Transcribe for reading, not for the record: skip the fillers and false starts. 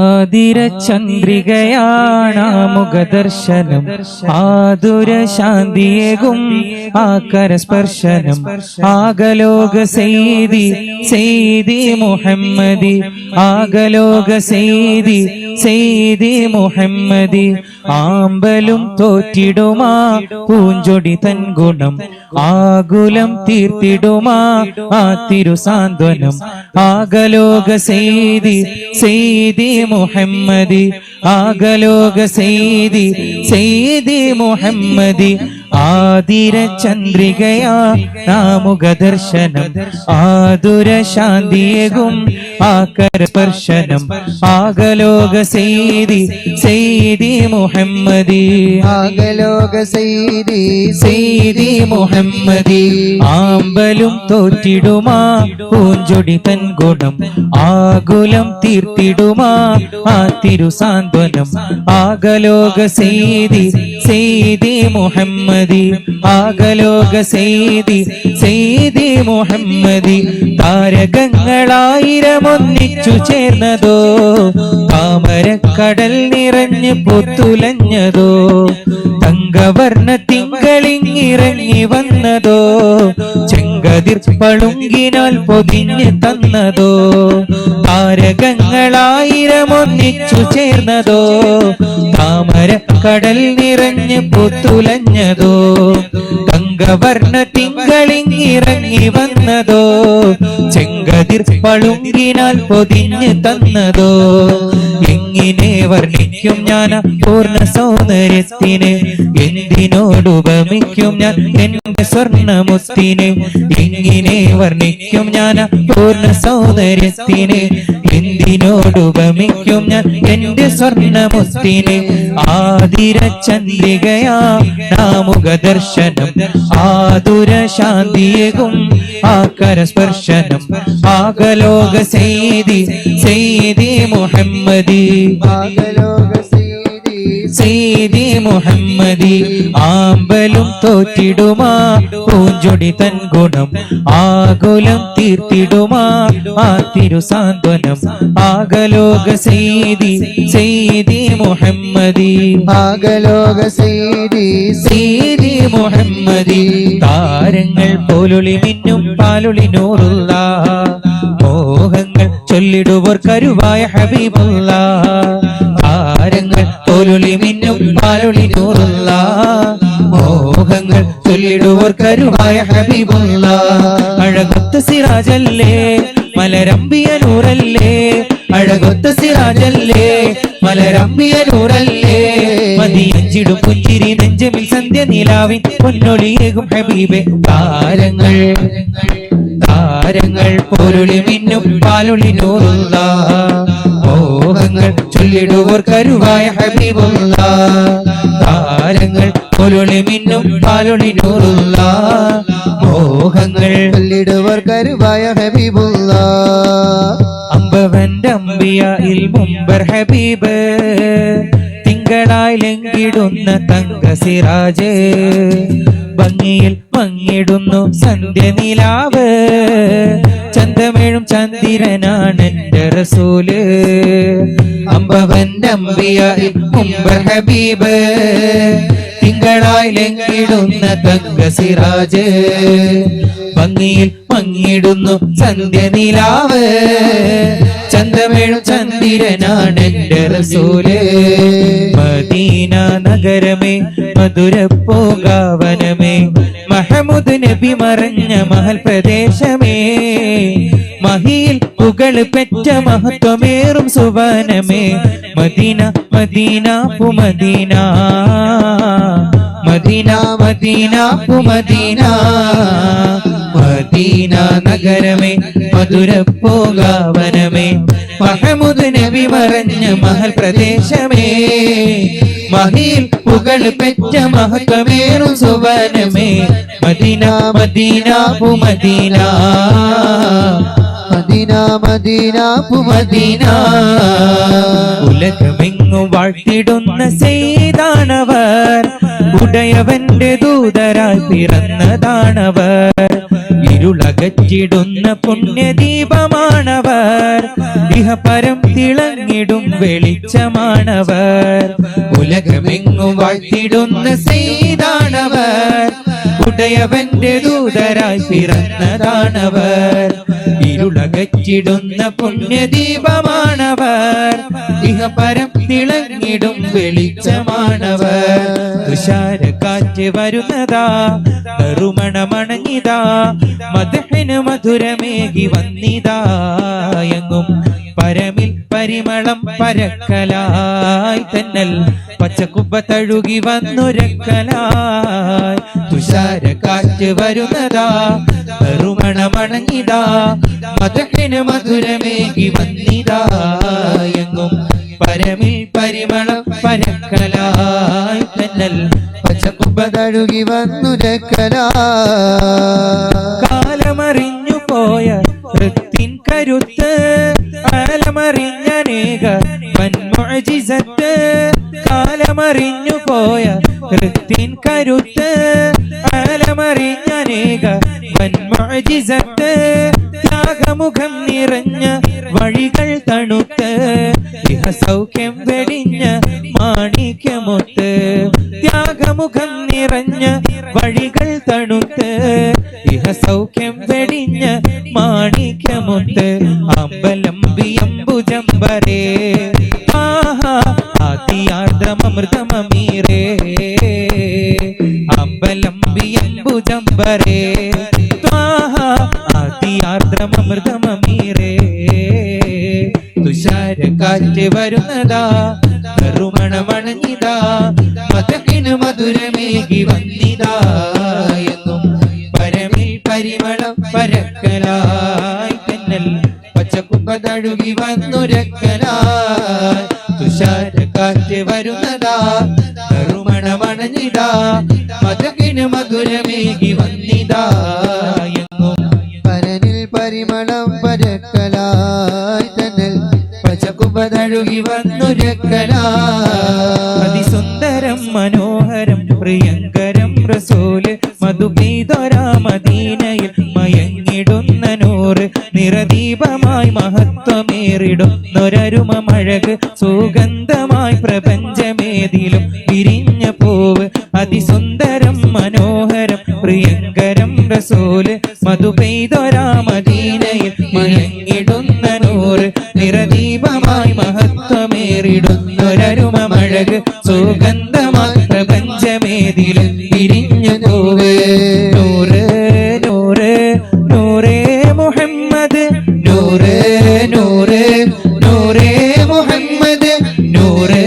ആതിര ചന്ദ്രികയാണ് മുഖദർശനം ആതുര ശാന്തിയേകും ആകരസ്പർശനം ആകലോക സെയ്തി മുഹമ്മദി ആകലോക സെയ്തി മുഹമ്മദി ആമ്പലും തോറ്റിടുമാ പൂഞ്ചൊടി തൻ ഗുണം ആകുലം തീർത്തിടുമാ ആ തിരുസാന്ത്വനം ആകലോക സെയ്തി മുഹമ്മദി ആകലോക സെയ്തി മുഹമ്മദി ആതിര ചന്ദ്രികയാ നാമുഖദർശനം ആതുര ശാന്തിയേകും ആകരസ്പർശനം ആകലോക സെയ്തി മുഹമ്മദി ആകലോക സെയ്തി മുഹമ്മദി ആമ്പലും തോറ്റിടുമാ പൂഞ്ചൊടി തൻ ഗുണം ആകുലം തീർത്തിടുമാ ആ തിരുസാന്ത്വനം ആകലോക സെയ്തി മുഹമ്മദി ആകലോക സെയ്തി മുഹമ്മദി താരകങ്ങളായിരമൊന്നിച്ചു ചേർന്നതോ താമരക്കടൽ നിറഞ്ഞ് പൊത്തുലഞ്ഞതോ തങ്കവർണ്ണ തിങ്കളിങ്ങിറങ്ങി വന്നതോ ചെങ്കതിർ പളുങ്കിനാൽ പൊതിഞ്ഞ് തന്നതോ താരകങ്ങളായിരമൊന്നിച്ചു ചേർന്നതോ താമരക്കടൽ നിറഞ്ഞ് പൊത്തുലഞ്ഞതോ തങ്കവർണ്ണ തിങ്കളിങ്ങിറങ്ങി വന്നതോ ചെങ്കതിർ പളുങ്കിനാൽ പൊതിഞ്ഞ് തന്നതോ എങ്ങനെ വർണ്ണിക്കും ഞാൻ പൂർണ്ണ സൗന്ദര്യത്തിന് എന്തിനോടുപമിക്കും ഞാൻ എന്റെ സ്വർണ്ണമുത്തിനെ എങ്ങനെ വർണ്ണിക്കും ഞാൻ പൂർണ്ണ സൗന്ദര്യത്തിന് എന്തിനോടുപമിക്കും ഞാൻ എന്റെ സ്വർണ്ണമുത്തിനെ ആതിര ചന്ദ്രികയാ നാമുഖദർശനം ആതുര ശാന്തിയേകും ആകരസ്പർശനം ആകലോക സെയ്തി മുഹമ്മദി ആകലോക സെയ്തി മുഹമ്മദി ആമ്പലും തോറ്റിടുമാ പൂഞ്ചൊടി തൻ ഗുണം ആകുലം തീർത്തിടുമാ ആ തിരുസാന്ത്വനം ആകലോക സെയ്തി മുഹമ്മദി ആകലോക സെയ്തി മുഹമ്മദി താരങ്ങൾ പോലൊളി മിന്നും പാലൊളി നൂറുള്ള മോഹങ്ങൾ ചൊല്ലിടുവർ കരുവായ ഹബീബുള്ള താരങ്ങൾ പോലൊളി മിന്നും പാലൊളി നൂറുള്ള മോഹങ്ങൾ ചൊല്ലിടുവർ കരുവായ ഹബീബുള്ള അഴകൊത്ത സിറാജല്ലേ മലരമ്പിയ നൂറല്ലേ അഴകൊത്ത സിറാജല്ലേ മലരമ്പിയ നൂറല്ലേ മതിയഞ്ചിടും പുഞ്ചിരി നെഞ്ചമിൽ സന്ധ്യ നിലാവിൻ പൊന്നൊളിയേകും ഹബീബെ താരങ്ങൾ പോലൊളി മിന്നും പാലൊളി നൂറുള്ള മോഹങ്ങൾ ചൊല്ലിടുവർ കരുവായ ഹബീബുള്ള താരങ്ങൾ പോലൊളി മിന്നും പാലൊളി നൂറുള്ള മോഹങ്ങൾ ചൊല്ലിടുവർ കരുവായ ഹബീബുള്ള അമ്പവന്റെ അമ്പിയായിൽ മുമ്പർ ഹബീബ് തിങ്കളായി ലംഘിടുന്ന തങ്ക സിറാജ് ഭംഗിയിൽ മങ്ങിടുന്നു സന്ധ്യ നിലാവ് ചന്തമേഴും ചന്ദ്രനാണ് എന്റെ റസൂല് അമ്പവന്റെ അമ്പിയായിൽ മുമ്പർ ഹബീബ് തിങ്കളായി ലംഘിടുന്ന തങ്ക സിറാജ് ഭംഗിയിൽ മങ്ങിടുന്നു സന്ധ്യ നിലാവ് ചന്തമേഴും ചന്ദ്രനാണ് എന്റെ റസൂല് മദീന നഗരമേ മധുര പൂങ്കാവനമേ മഹമൂദ് നബി മറഞ്ഞ മഹൽ പ്രദേശമേ മഹിയിൽ പുകൾ പെറ്റ മഹത്വമേറും സുവനമേ മദീന മദീന പുമദീന മദീന മദീന പുമദീന മദീന നഗരമേ മധുര പൂങ്കാവനമേ മഹമൂദ് നബി മറഞ്ഞ മഹൽ പ്രദേശമേ മഹിയിൽ പുകൾ പെറ്റ മഹത്വമേറും സുവനമേ മദീന മദീന പുമദീന മദീന മദീന പുമദീന ഉലകമെങ്ങും വാഴ്ത്തിടുന്ന സെയ്താണവർ ഉടയവന്റെ ദൂതരായി പിറന്നതാണവർ ഇരുളക ഇരുളകറ്റിടുന്ന പുണ്യദീപമാണവർ ഇഹപരം തിളങ്ങിടും വെളിച്ചമാണവർ ഉലകമെങ്ങും വാഴ്ത്തിടുന്ന സയ്യിദാണവർ ഉടയവന്റെ ദൂതരായി പിറന്നതാണവർ ഇരുളകറ്റിടുന്ന പുണ്യദീപമാണവർ ഇഹപരം തിളങ്ങിടും വെളിച്ചമാണവർ തുഷാരക്കാറ്റ് വരുന്നതാ നറുമണമണഞ്ഞിതാ മദഹിന് മധുരമേകി വന്നിതാ എങ്ങും പരമിൽ പരിമളം പരക്കലായി തന്നൽ പച്ചക്കുപ്പ തഴുകി വന്നുരക്കലായി തുഷാരക്കാറ്റ് വരുന്നതാ നറുമണമണഞ്ഞിതാ മദഹിന് മധുരമേകി വന്നിതാ എങ്ങും പരമിൽ പരിമളം പരക്കലായി തന്നൽ പച്ചക്കുപ്പ തഴുകി വന്നുരക്കലാ കാലമറിഞ്ഞു പോയ വൃത്തിൻ കരുത്ത് കാലമറിഞ്ഞനേക വൻമുഅ്ജിസത്ത് കാലമറിഞ്ഞു പോയ വൃത്തിൻ കരുത്ത് കാലമറിഞ്ഞനേക വൻമുഅ്ജിസത്ത് ത്യാഗമുഖം നിറഞ്ഞ വഴികൾ തണുത്ത് ഇഹസൗഖ്യം വെടിഞ്ഞ മാണിക്യമൊത്ത് ത്യാഗമുഖം നിറഞ്ഞ വഴികൾ തണുത്ത് ഇഹസൗഖ്യം വെടിഞ്ഞ മാണിക്യമൊത്ത് അമ്പലംബിയമ്പുജംബരേ ആഹാ ആദിയാർദ്രമൃതമീരേ അമ്പലംബിയമ്പുജംബരേ ആഹാ ആദിയാർദ്രമൃതമീരേ തുഷാരക്കാറ്റ് വരുന്നതാ നറുമണമണഞ്ഞിതാ മദഹിന് മധുരമേകി വന്നിതാ എന്നും പരമിൽ പരിമളം പരക്കലായി തന്നൽ പച്ചക്കുപ്പ തഴുകി വന്നുരക്കലായി തുഷാരക്കാറ്റ് വരുന്നതാ നറുമണമണഞ്ഞിതാ മദഹിന് മധുരമേകി വന്നിതാ എന്നും പരനിൽ പരിമളം പരക്കലായി തന്നൽ പച്ചക്കുപ്പ തഴുകി വന്നുരക്കലായി അതിസുന്ദരം മനോഹരം പ്രിയങ്കരം റസൂല് മധുപെയ്തൊരാ മദീനയിൽ മയങ്ങിടുന്ന നൂറ് നിറദീപമായി മഹത്വമേറിടുന്നൊരരുമ മഴക് സുഗന്ധമായി പ്രപഞ്ചമേതിലും വിരിഞ്ഞ പൂവ് അതിസുന്ദരം മനോഹരം പ്രിയങ്കരം റസൂല് മധുപെയ്തൊരാ മദീനയിൽ മയങ്ങിടുന്ന നൂറ് നിറദീപമായി മഹത്വമേറിടുന്നൊരരുമ മഴക് സുഗന്ധമായി പ്രപഞ്ചമേതിലും വിരിഞ്ഞ പൂവ് നൂറ് നൂറ് നൂറേ മുഹമ്മദ് നൂറ് നൂറ് നൂറേ മുഹമ്മദ് നൂറ്